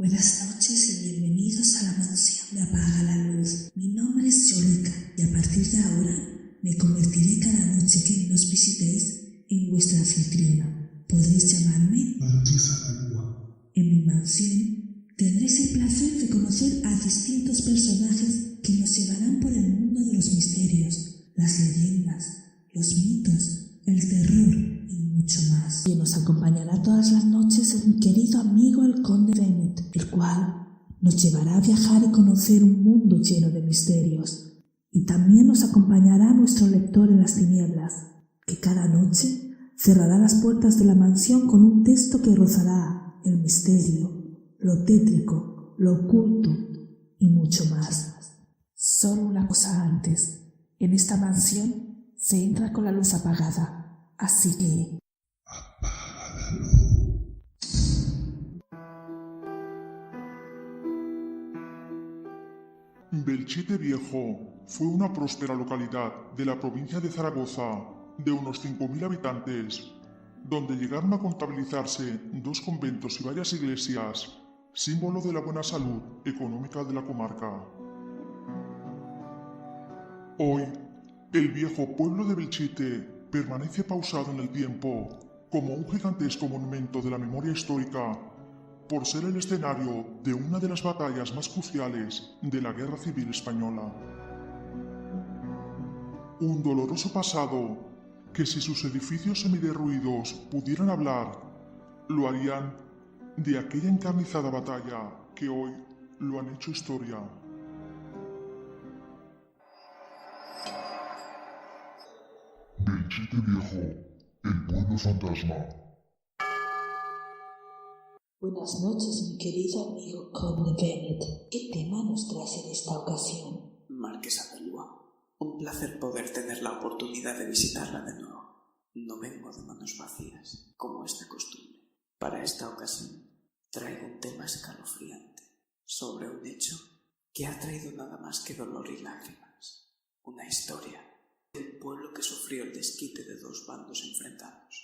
Buenas noches y bienvenidos a la mansión de Apaga la Luz. Mi nombre es Yolika y a partir de ahora me convertiré cada noche que nos visitéis en vuestra anfitriona. Podréis llamarme Marquesa. En mi mansión tendréis el placer de conocer a distintos personajes que nos llevarán por el mundo de los misterios, las leyendas, los mitos, el terror y mucho más. Y nos acompañará todas las noches mi querido amigo el Conde Bennett, el cual nos llevará a viajar y conocer un mundo lleno de misterios. Y también nos acompañará nuestro lector en las tinieblas, que cada noche cerrará las puertas de la mansión con un texto que rozará el misterio, lo tétrico, lo oculto y mucho más. Solo una cosa antes. En esta mansión se entra con la luz apagada, así que Apaga la luz. Belchite Viejo fue una próspera localidad de la provincia de Zaragoza de unos 5.000 habitantes, donde llegaron a contabilizarse 2 conventos y varias iglesias, símbolo de la buena salud económica de la comarca. Hoy, el viejo pueblo de Belchite permanece pausado en el tiempo como un gigantesco monumento de la memoria histórica por ser el escenario de una de las batallas más cruciales de la Guerra Civil Española. Un doloroso pasado que, si sus edificios semiderruidos pudieran hablar, lo harían de aquella encarnizada batalla que hoy lo han hecho historia. Belchite Viejo, el pueblo fantasma. buenas noches, mi querido amigo Conde Bennett. ¿Qué tema nos traes en esta ocasión? Marquesa de Lua, un placer poder tener la oportunidad de visitarla de nuevo. No vengo de manos vacías, como es de costumbre. Para esta ocasión, traigo un tema escalofriante sobre un hecho que ha traído nada más que dolor y lágrimas. Una historia de un pueblo que sufrió el desquite de 2 bandos enfrentados.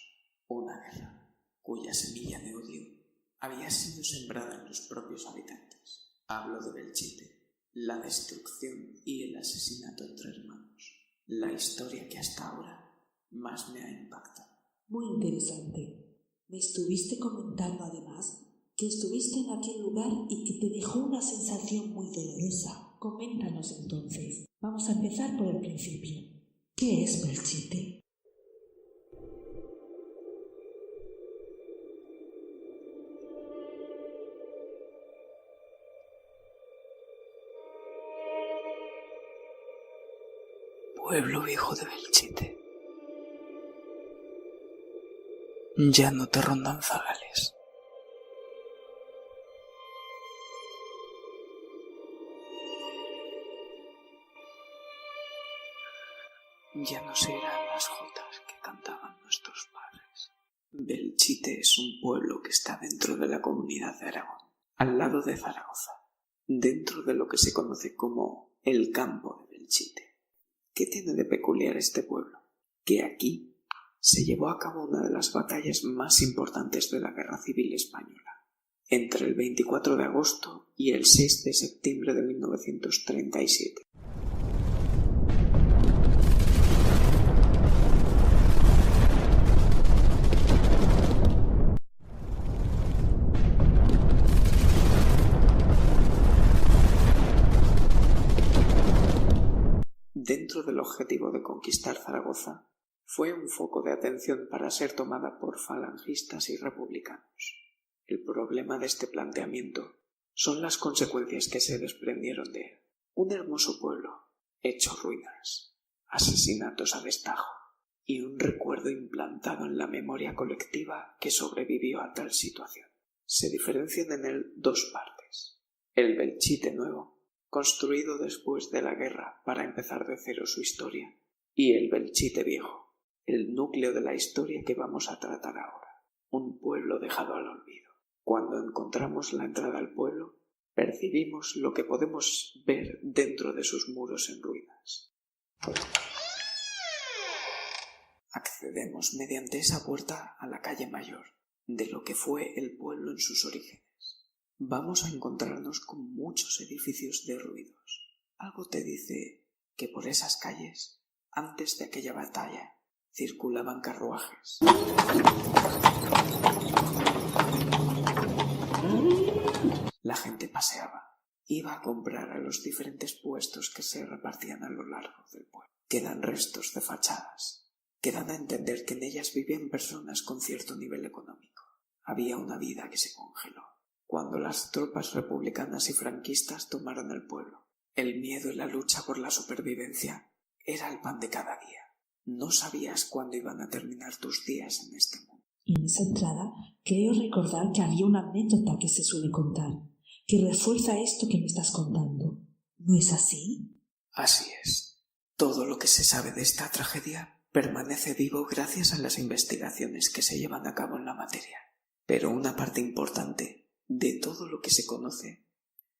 Una guerra cuya semilla de odio había sido sembrada en los propios habitantes. Hablo de Belchite, la destrucción y el asesinato entre hermanos. La historia que hasta ahora más me ha impactado. Muy interesante. Me estuviste comentando además que estuviste en aquel lugar y que te dejó una sensación muy dolorosa. Coméntanos entonces. Vamos a empezar por el principio. ¿Qué es Belchite? Pueblo viejo de Belchite. Ya no te rondan zagales. Ya no se irán las jotas que cantaban nuestros padres. Belchite es un pueblo que está dentro de la comunidad de Aragón, al lado de Zaragoza, dentro de lo que se conoce como el campo de Belchite. ¿Qué tiene de peculiar este pueblo? Que aquí se llevó a cabo una de las batallas más importantes de la Guerra Civil Española, entre el 24 de agosto y el 6 de septiembre de 1937. Dentro del objetivo de conquistar Zaragoza, fue un foco de atención para ser tomada por falangistas y republicanos. El problema de este planteamiento son las consecuencias que se desprendieron de él. Un hermoso pueblo, hecho ruinas, asesinatos a destajo y un recuerdo implantado en la memoria colectiva que sobrevivió a tal situación. Se diferencian en él 2 partes. El Belchite nuevo, construido después de la guerra para empezar de cero su historia, y el Belchite viejo, el núcleo de la historia que vamos a tratar ahora, un pueblo dejado al olvido. Cuando encontramos la entrada al pueblo, percibimos lo que podemos ver dentro de sus muros en ruinas. Accedemos mediante esa puerta a la calle mayor de lo que fue el pueblo en sus orígenes. vamos a encontrarnos con muchos edificios derruidos. Algo te dice que por esas calles, antes de aquella batalla, circulaban carruajes. La gente paseaba, iba a comprar a los diferentes puestos que se repartían a lo largo del pueblo. Quedan restos de fachadas, que dan a entender que en ellas vivían personas con cierto nivel económico. Había una vida que se congeló cuando las tropas republicanas y franquistas tomaron el pueblo. El miedo y la lucha por la supervivencia era el pan de cada día. No sabías cuándo iban a terminar tus días en este mundo. Y en esa entrada creo recordar que había una anécdota que se suele contar, que refuerza esto que me estás contando. ¿No es así? Así es. Todo lo que se sabe de esta tragedia permanece vivo gracias a las investigaciones que se llevan a cabo en la materia. Pero una parte importante de todo lo que se conoce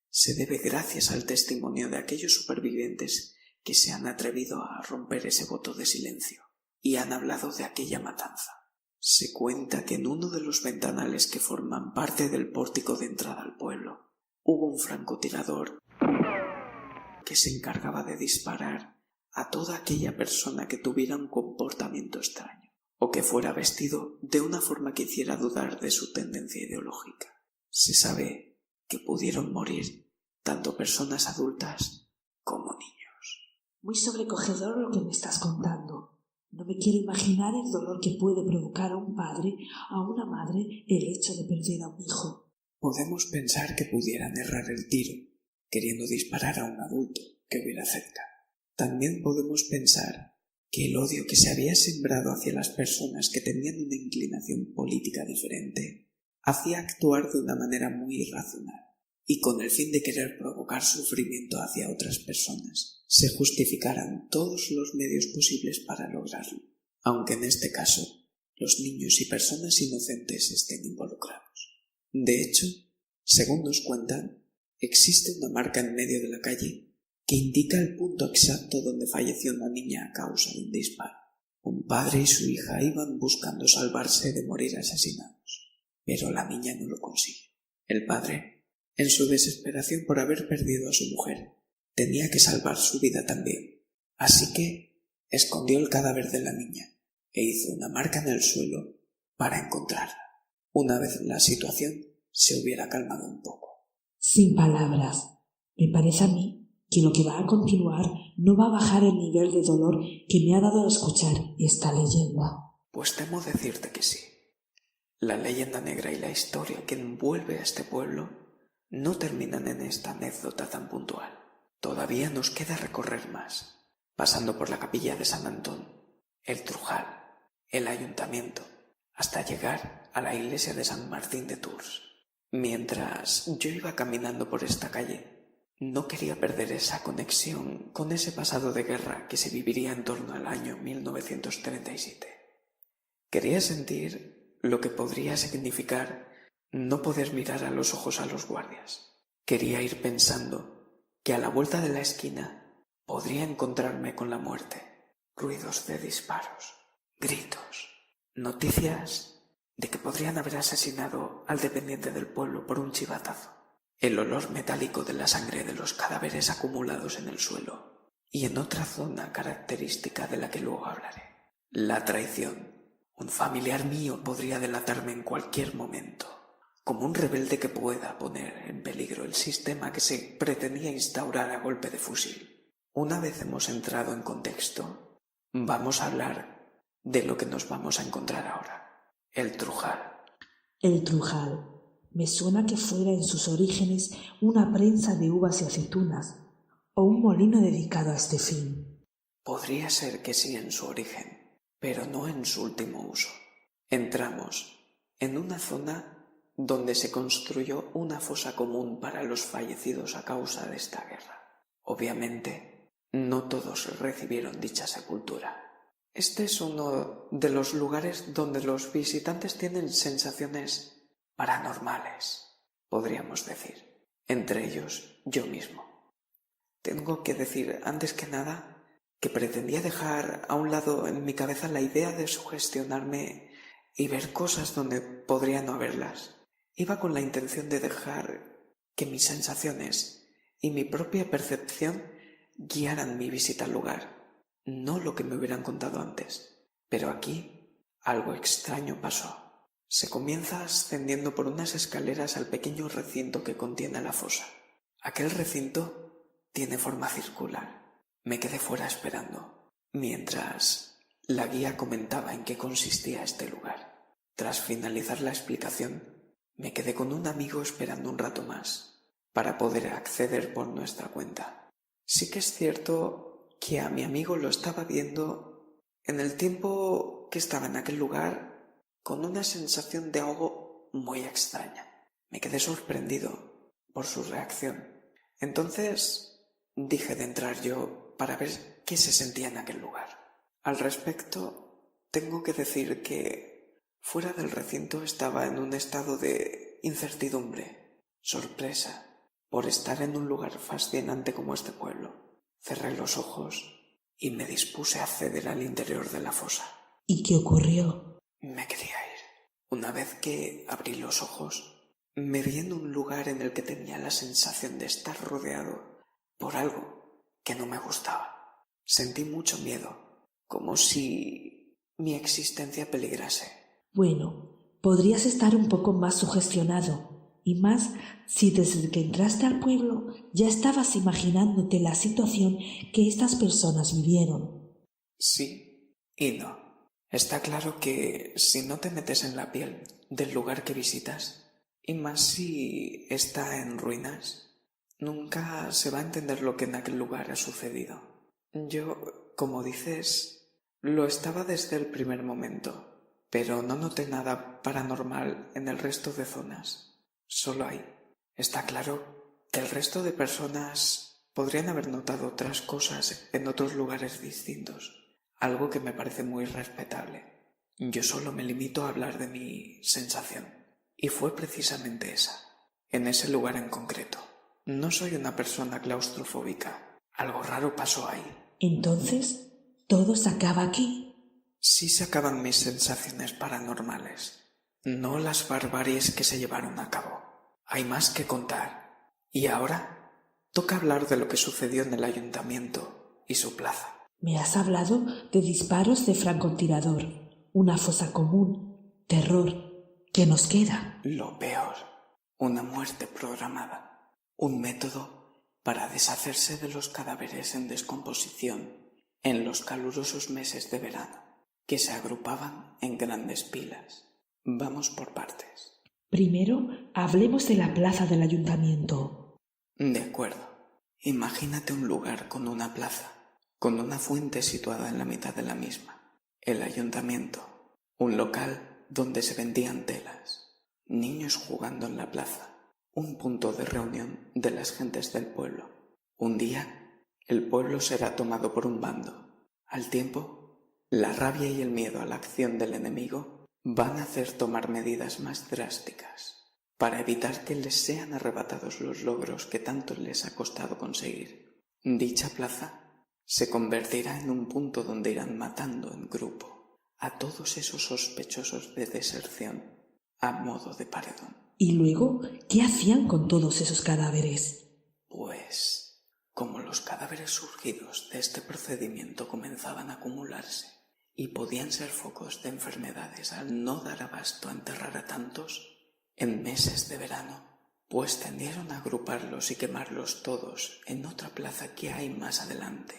se debe gracias al testimonio de aquellos supervivientes que se han atrevido a romper ese voto de silencio y han hablado de aquella matanza. Se cuenta que en uno de los ventanales que forman parte del pórtico de entrada al pueblo hubo un francotirador que se encargaba de disparar a toda aquella persona que tuviera un comportamiento extraño o que fuera vestido de una forma que hiciera dudar de su tendencia ideológica. Se sabe que pudieron morir tanto personas adultas como niños. Muy sobrecogedor lo que me estás contando. No me quiero imaginar el dolor que puede provocar a un padre, a una madre, el hecho de perder a un hijo. Podemos pensar que pudieran errar el tiro, queriendo disparar a un adulto que hubiera cerca. También podemos pensar que el odio que se había sembrado hacia las personas que tenían una inclinación política diferente hacía actuar de una manera muy irracional, y con el fin de querer provocar sufrimiento hacia otras personas, se justificaran todos los medios posibles para lograrlo, aunque en este caso los niños y personas inocentes estén involucrados. De hecho, según nos cuentan, existe una marca en medio de la calle que indica el punto exacto donde falleció una niña a causa de un disparo. Un padre y su hija iban buscando salvarse de morir asesinados, pero la niña no lo consiguió. El padre, en su desesperación por haber perdido a su mujer, tenía que salvar su vida también, así que escondió el cadáver de la niña e hizo una marca en el suelo para encontrarla. Una vez la situación se hubiera calmado un poco. Sin palabras. Me parece a mí que lo que va a continuar no va a bajar el nivel de dolor que me ha dado a escuchar esta leyenda. Pues temo decirte que sí. La leyenda negra y la historia que envuelve a este pueblo no terminan en esta anécdota tan puntual. Todavía nos queda recorrer más, pasando por la capilla de San Antón, el Trujal, el ayuntamiento, hasta llegar a la iglesia de San Martín de Tours. Mientras yo iba caminando por esta calle, no quería perder esa conexión con ese pasado de guerra que se viviría en torno al año 1937. Quería sentir lo que podría significar no poder mirar a los ojos a los guardias. Quería ir pensando que a la vuelta de la esquina podría encontrarme con la muerte, ruidos de disparos, gritos, noticias de que podrían haber asesinado al dependiente del pueblo por un chivatazo, el olor metálico de la sangre de los cadáveres acumulados en el suelo y en otra zona característica de la que luego hablaré, la traición. Un familiar mío podría delatarme en cualquier momento, como un rebelde que pueda poner en peligro el sistema que se pretendía instaurar a golpe de fusil. Una vez hemos entrado en contexto, vamos a hablar de lo que nos vamos a encontrar ahora, el Trujal. El Trujal. Me suena que fuera en sus orígenes una prensa de uvas y aceitunas, o un molino dedicado a este fin. Podría ser que sí en su origen, pero no en su último uso. Entramos en una zona donde se construyó una fosa común para los fallecidos a causa de esta guerra. Obviamente, no todos recibieron dicha sepultura. Este es uno de los lugares donde los visitantes tienen sensaciones paranormales, podríamos decir, entre ellos yo mismo. Tengo que decir, antes que nada, que pretendía dejar a un lado en mi cabeza la idea de sugestionarme y ver cosas donde podría no haberlas. Iba con la intención de dejar que mis sensaciones y mi propia percepción guiaran mi visita al lugar, no lo que me hubieran contado antes. Pero aquí algo extraño pasó. Se comienza ascendiendo por unas escaleras al pequeño recinto que contiene la fosa. Aquel recinto tiene forma circular. Me quedé fuera esperando, mientras la guía comentaba en qué consistía este lugar. Tras finalizar la explicación, me quedé con un amigo esperando un rato más, para poder acceder por nuestra cuenta. Sí que es cierto que a mi amigo lo estaba viendo en el tiempo que estaba en aquel lugar con una sensación de algo muy extraña. Me quedé sorprendido por su reacción. Entonces dije de entrar yo para ver qué se sentía en aquel lugar. Al respecto, tengo que decir que fuera del recinto estaba en un estado de incertidumbre, sorpresa, por estar en un lugar fascinante como este pueblo. Cerré los ojos y me dispuse a acceder al interior de la fosa. ¿Y qué ocurrió? Me quería ir. Una vez que abrí los ojos, me vi en un lugar en el que tenía la sensación de estar rodeado por algo que no me gustaba. Sentí mucho miedo, como si mi existencia peligrase. Bueno, podrías estar un poco más sugestionado, y más si desde que entraste al pueblo ya estabas imaginándote la situación que estas personas vivieron. Sí y no. Está claro que si no te metes en la piel del lugar que visitas, y más si está en ruinas, nunca se va a entender lo que en aquel lugar ha sucedido. Yo, como dices, lo estaba desde el primer momento, pero no noté nada paranormal en el resto de zonas. Solo ahí. Está claro que el resto de personas podrían haber notado otras cosas en otros lugares distintos. Algo que me parece muy respetable. Yo solo me limito a hablar de mi sensación. Y fue precisamente esa, en ese lugar en concreto. No soy una persona claustrofóbica. Algo raro pasó ahí. Entonces, ¿todo se acaba aquí? Sí se acaban mis sensaciones paranormales, no las barbaries que se llevaron a cabo. Hay más que contar. Y ahora toca hablar de lo que sucedió en el ayuntamiento y su plaza. Me has hablado de disparos de francotirador, una fosa común, terror. ¿Qué nos queda? Lo peor, una muerte programada, un método para deshacerse de los cadáveres en descomposición en los calurosos meses de verano, que se agrupaban en grandes pilas. Vamos por partes. Primero, hablemos de la plaza del ayuntamiento. De acuerdo. Imagínate un lugar con una plaza, con una fuente situada en la mitad de la misma. El ayuntamiento, un local donde se vendían telas, niños jugando en la plaza, un punto de reunión de las gentes del pueblo. Un día, el pueblo será tomado por un bando. Al tiempo, la rabia y el miedo a la acción del enemigo van a hacer tomar medidas más drásticas para evitar que les sean arrebatados los logros que tanto les ha costado conseguir. Dicha plaza se convertirá en un punto donde irán matando en grupo a todos esos sospechosos de deserción a modo de paredón. ¿Y luego qué hacían con todos esos cadáveres? Pues, como los cadáveres surgidos de este procedimiento comenzaban a acumularse y podían ser focos de enfermedades al no dar abasto a enterrar a tantos, en meses de verano, pues tendieron a agruparlos y quemarlos todos en otra plaza que hay más adelante,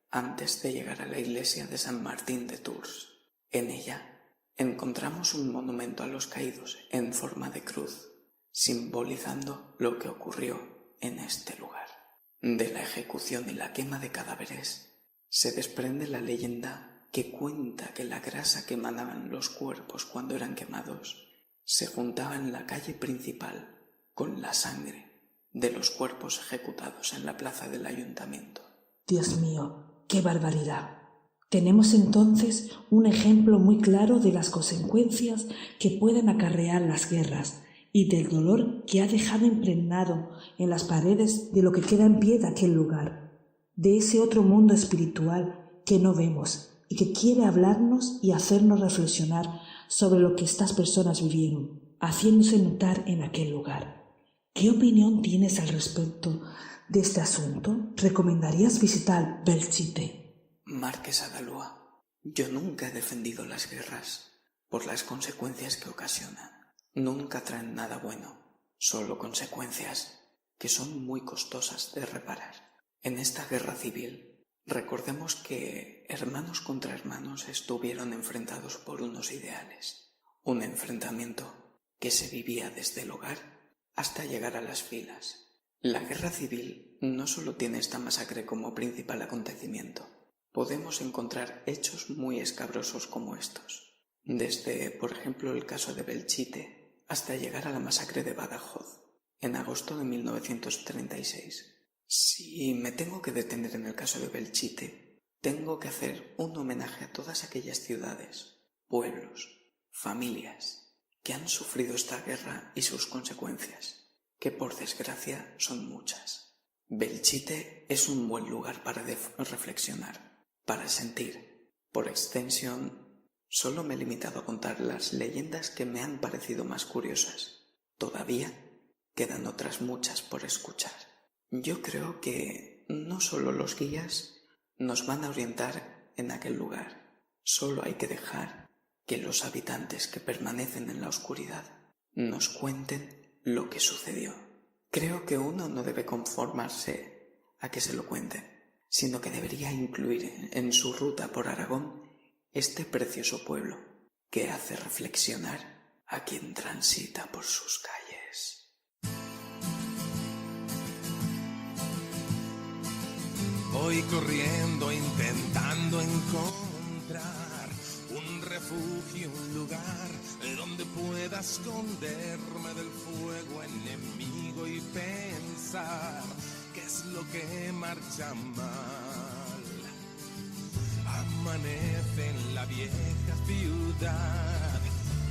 antes de llegar a la iglesia de San Martín de Tours. En ella encontramos un monumento a los caídos en forma de cruz, simbolizando lo que ocurrió en este lugar. De la ejecución y la quema de cadáveres se desprende la leyenda que cuenta que la grasa que emanaban los cuerpos cuando eran quemados se juntaba en la calle principal con la sangre de los cuerpos ejecutados en la plaza del ayuntamiento. Dios mío, qué barbaridad. Tenemos entonces un ejemplo muy claro de las consecuencias que pueden acarrear las guerras y del dolor que ha dejado impregnado en las paredes de lo que queda en pie de aquel lugar, de ese otro mundo espiritual que no vemos y que quiere hablarnos y hacernos reflexionar sobre lo que estas personas vivieron, haciéndose notar en aquel lugar. ¿Qué opinión tienes al respecto de este asunto? ¿Recomendarías visitar Belchite? Marquesa Dalúa, yo nunca he defendido las guerras por las consecuencias que ocasionan. Nunca traen nada bueno, solo consecuencias que son muy costosas de reparar. En esta guerra civil, recordemos que hermanos contra hermanos estuvieron enfrentados por unos ideales. Un enfrentamiento que se vivía desde el hogar hasta llegar a las filas. La guerra civil no solo tiene esta masacre como principal acontecimiento. Podemos encontrar hechos muy escabrosos como estos. Desde, por ejemplo, el caso de Belchite hasta llegar a la masacre de Badajoz, en agosto de 1936. Si me tengo que detener en el caso de Belchite, tengo que hacer un homenaje a todas aquellas ciudades, pueblos, familias que han sufrido esta guerra y sus consecuencias, que por desgracia son muchas. Belchite es un buen lugar para reflexionar, para sentir. Por extensión, solo me he limitado a contar las leyendas que me han parecido más curiosas. Todavía quedan otras muchas por escuchar. Yo creo que no solo los guías nos van a orientar en aquel lugar. Solo hay que dejar que los habitantes que permanecen en la oscuridad nos cuenten lo que sucedió. Creo que uno no debe conformarse a que se lo cuenten, sino que debería incluir en su ruta por Aragón este precioso pueblo que hace reflexionar a quien transita por sus calles. Voy corriendo intentando encontrar un refugio, un lugar donde pueda esconderme del fuego enemigo y pensar qué es lo que marcha mal. Amanece en la vieja ciudad,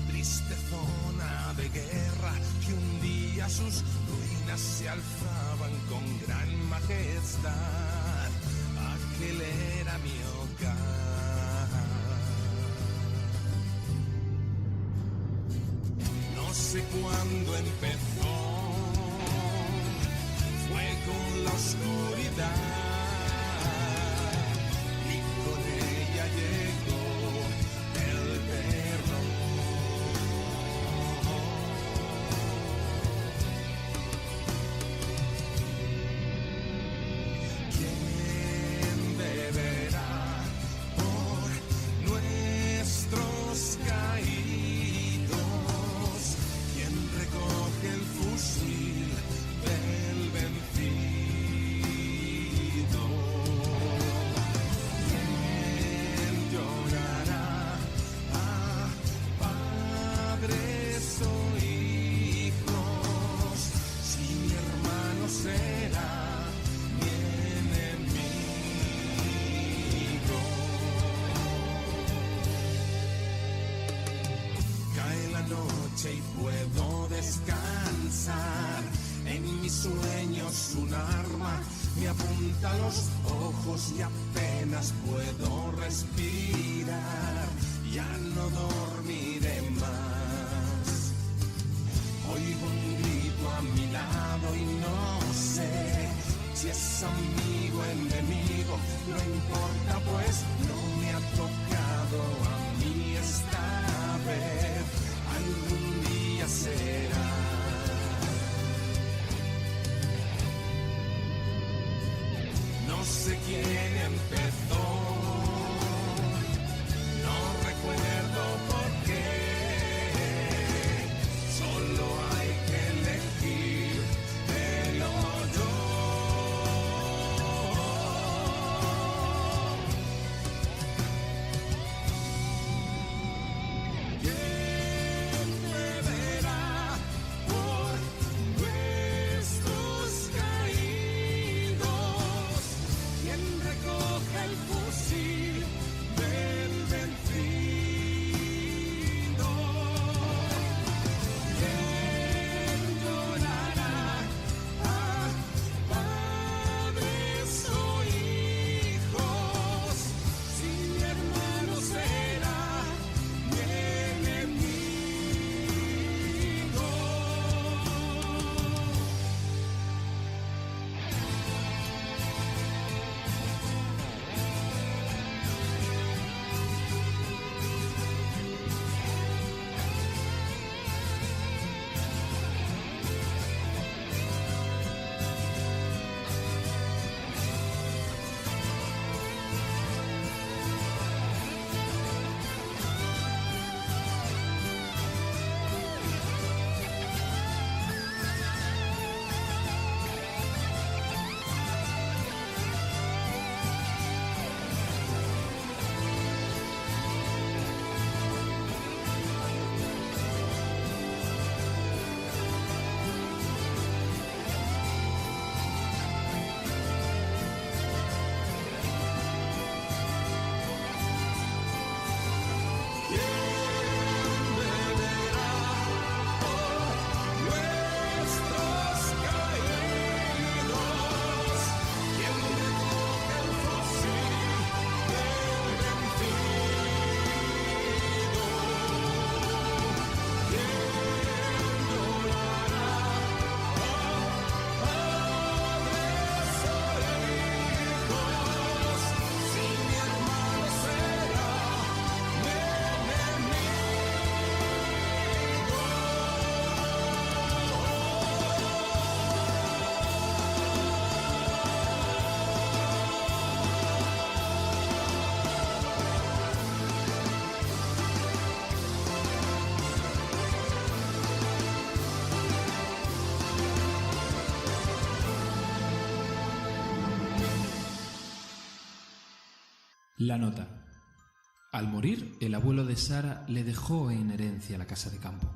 triste zona de guerra, que un día sus ruinas se alzaban con gran majestad. Aquel era mi hogar. No sé cuándo empezó, fue con la oscuridad, y con ella llegó el terror. ¿Quién beberá por nuestros caídos? ¿Quién recoge el fusil del vencido? ¿Quién llorará a padres o hijos si mi hermano será mi enemigo? Cae la noche y puedo descansar. En mis sueños un arma me apunta a los ojos y apenas puedo respirar. Ya no dormiré más. Oigo un grito a mi lado y no sé si es amigo o enemigo. No importa, pues no me ha tocado a mí esta vez. Algún día será. No sé quién empezó, no recuerdo por qué. Solo hay que elegir el hoyo. La nota. Al morir, el abuelo de Sara le dejó en herencia la casa de campo.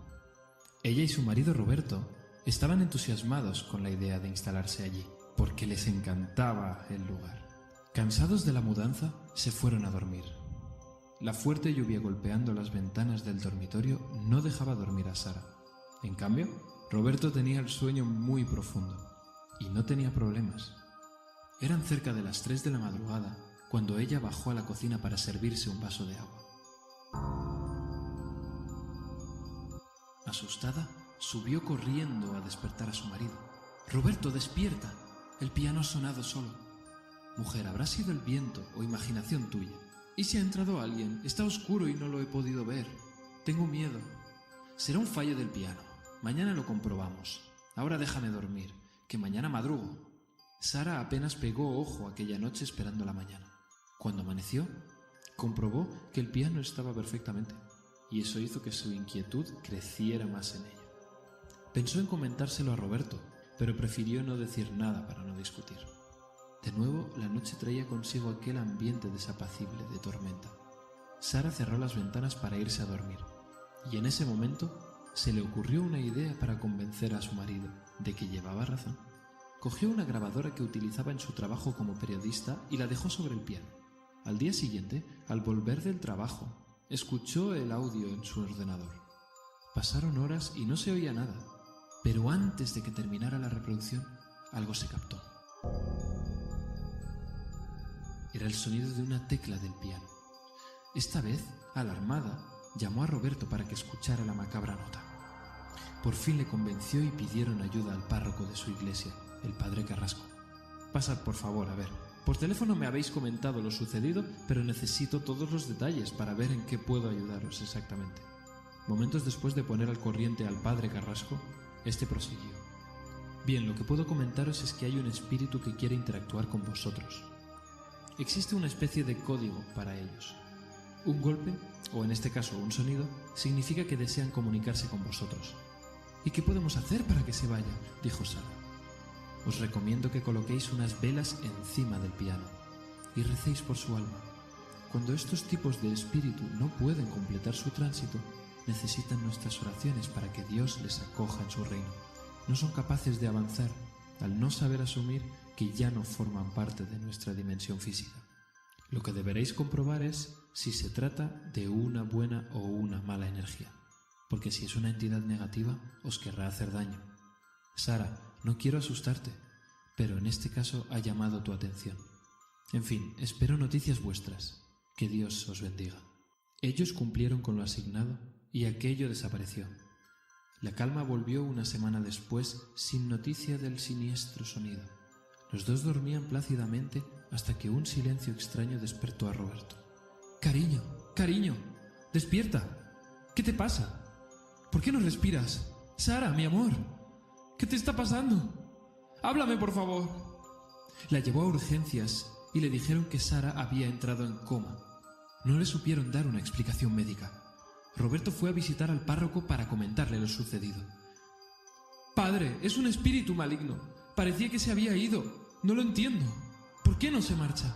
Ella y su marido Roberto estaban entusiasmados con la idea de instalarse allí, porque les encantaba el lugar. Cansados de la mudanza, se fueron a dormir. La fuerte lluvia golpeando las ventanas del dormitorio no dejaba dormir a Sara. En cambio, Roberto tenía el sueño muy profundo y no tenía problemas. Eran cerca de las 3 de la madrugada cuando ella bajó a la cocina para servirse un vaso de agua. Asustada, subió corriendo a despertar a su marido. «Roberto, despierta. El piano ha sonado solo». «Mujer, habrá sido el viento o imaginación tuya. ¿Y si ha entrado alguien? Está oscuro y no lo he podido ver. Tengo miedo. Será un fallo del piano. Mañana lo comprobamos. Ahora déjame dormir, que mañana madrugo». Sara apenas pegó ojo aquella noche esperando la mañana. Cuando amaneció, comprobó que el piano estaba perfectamente, y eso hizo que su inquietud creciera más en ella. Pensó en comentárselo a Roberto, pero prefirió no decir nada para no discutir. De nuevo, la noche traía consigo aquel ambiente desapacible de tormenta. Sara cerró las ventanas para irse a dormir, y en ese momento se le ocurrió una idea para convencer a su marido de que llevaba razón. Cogió una grabadora que utilizaba en su trabajo como periodista y la dejó sobre el piano. Al día siguiente, al volver del trabajo, escuchó el audio en su ordenador. Pasaron horas y no se oía nada, pero antes de que terminara la reproducción, algo se captó. Era el sonido de una tecla del piano. Esta vez, alarmada, llamó a Roberto para que escuchara la macabra nota. Por fin le convenció y pidieron ayuda al párroco de su iglesia, el padre Carrasco. «Pasad, por favor, a ver. Por teléfono me habéis comentado lo sucedido, pero necesito todos los detalles para ver en qué puedo ayudaros exactamente». Momentos después de poner al corriente al padre Carrasco, este prosiguió: «Bien, lo que puedo comentaros es que hay un espíritu que quiere interactuar con vosotros. Existe una especie de código para ellos. Un golpe, o en este caso un sonido, significa que desean comunicarse con vosotros». «¿Y qué podemos hacer para que se vaya?», dijo Sara. «Os recomiendo que coloquéis unas velas encima del piano y recéis por su alma. Cuando estos tipos de espíritu no pueden completar su tránsito, necesitan nuestras oraciones para que Dios les acoja en su reino. No son capaces de avanzar al no saber asumir que ya no forman parte de nuestra dimensión física. Lo que deberéis comprobar es si se trata de una buena o una mala energía, porque si es una entidad negativa, os querrá hacer daño. Sara, no quiero asustarte, pero en este caso ha llamado tu atención. En fin, espero noticias vuestras. Que Dios os bendiga». Ellos cumplieron con lo asignado y aquello desapareció. La calma volvió una semana después sin noticia del siniestro sonido. Los dos dormían plácidamente hasta que un silencio extraño despertó a Roberto. «Cariño, cariño, despierta. ¿Qué te pasa? ¿Por qué no respiras? Sara, mi amor, ¿qué te está pasando? Háblame, por favor». La llevó a urgencias y le dijeron que Sara había entrado en coma. No le supieron dar una explicación médica. Roberto fue a visitar al párroco para comentarle lo sucedido. «Padre, es un espíritu maligno. Parecía que se había ido. No lo entiendo. ¿Por qué no se marcha?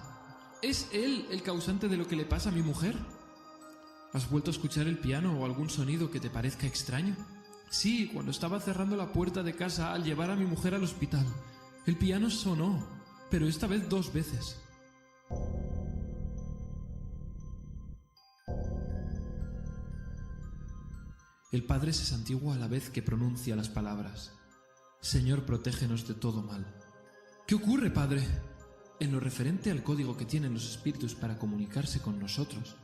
¿Es él el causante de lo que le pasa a mi mujer? ¿Has vuelto a escuchar el piano o algún sonido que te parezca extraño?» «Sí, cuando estaba cerrando la puerta de casa al llevar a mi mujer al hospital. El piano sonó, pero esta vez 2 veces». El padre se santigua a la vez que pronuncia las palabras: «Señor, protégenos de todo mal». «¿Qué ocurre, padre?». En lo referente al código que tienen los espíritus para comunicarse con nosotros,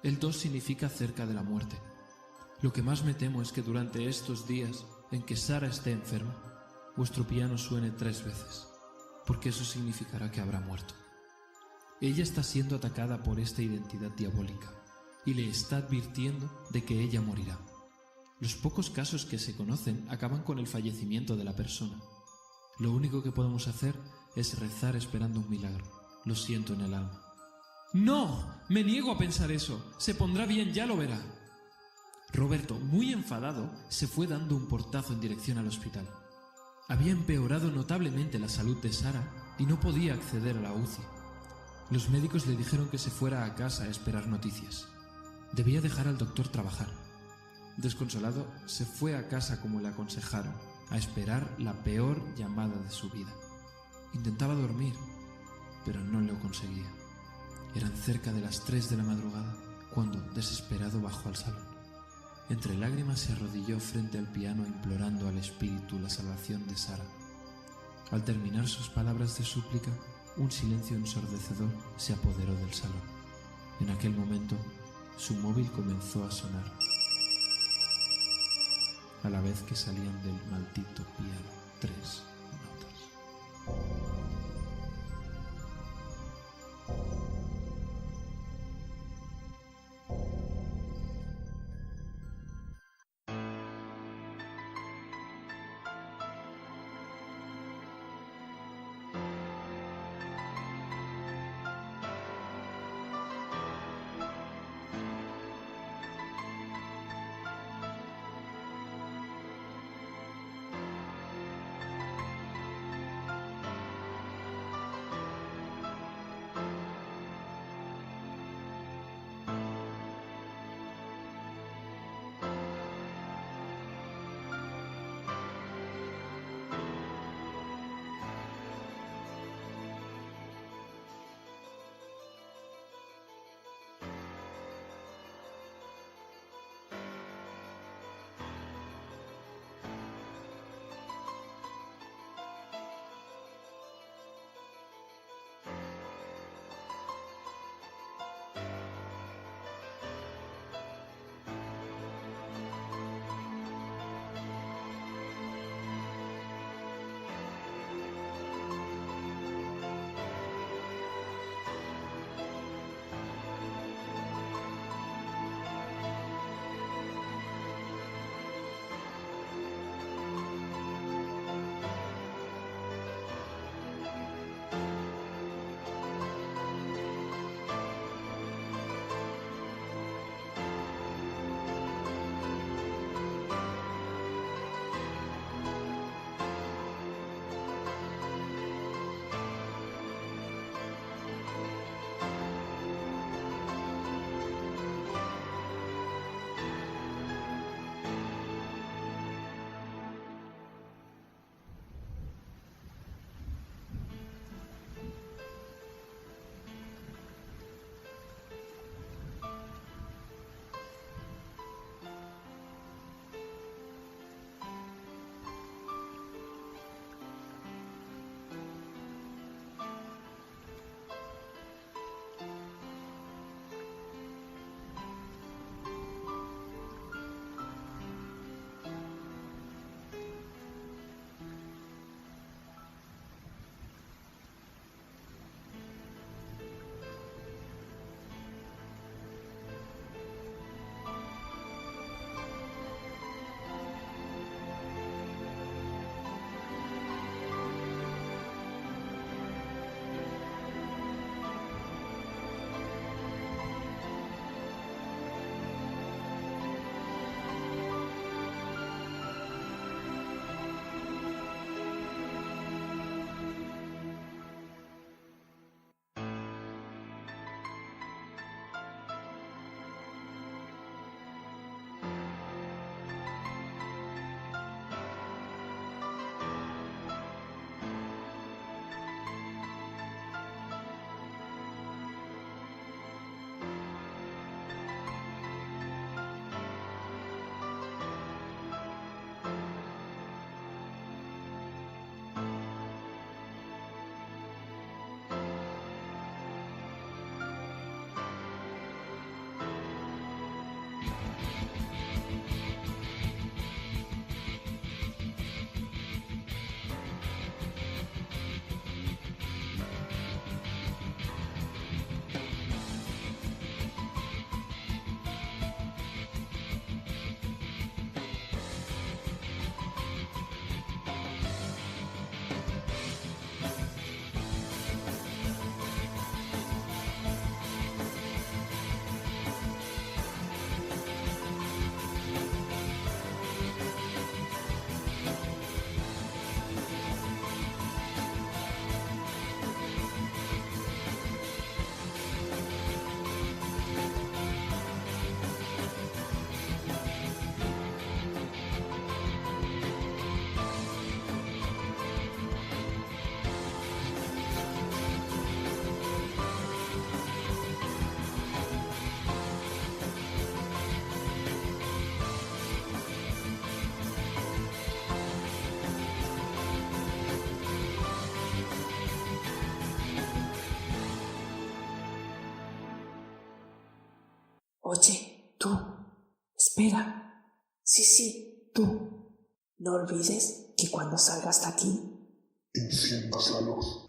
el 2 significa cerca de la muerte. Lo que más me temo es que durante estos días en que Sara esté enferma, vuestro piano suene 3 veces, porque eso significará que habrá muerto. Ella está siendo atacada por esta identidad diabólica y le está advirtiendo de que ella morirá. Los pocos casos que se conocen acaban con el fallecimiento de la persona. Lo único que podemos hacer es rezar esperando un milagro. Lo siento en el alma». «No, me niego a pensar eso. Se pondrá bien, ya lo verá». Roberto, muy enfadado, se fue dando un portazo en dirección al hospital. Había empeorado notablemente la salud de Sara y no podía acceder a la UCI. Los médicos le dijeron que se fuera a casa a esperar noticias. Debía dejar al doctor trabajar. Desconsolado, se fue a casa como le aconsejaron, a esperar la peor llamada de su vida. Intentaba dormir, pero no lo conseguía. Eran cerca de las 3 de la madrugada, cuando, desesperado, bajó al salón. Entre lágrimas se arrodilló frente al piano implorando al espíritu la salvación de Sara. Al terminar sus palabras de súplica, un silencio ensordecedor se apoderó del salón. En aquel momento, su móvil comenzó a sonar, a la vez que salían del maldito piano 3 notas. Oye, tú, espera. Sí, tú. No olvides que cuando salgas de aquí... Enciendas la luz.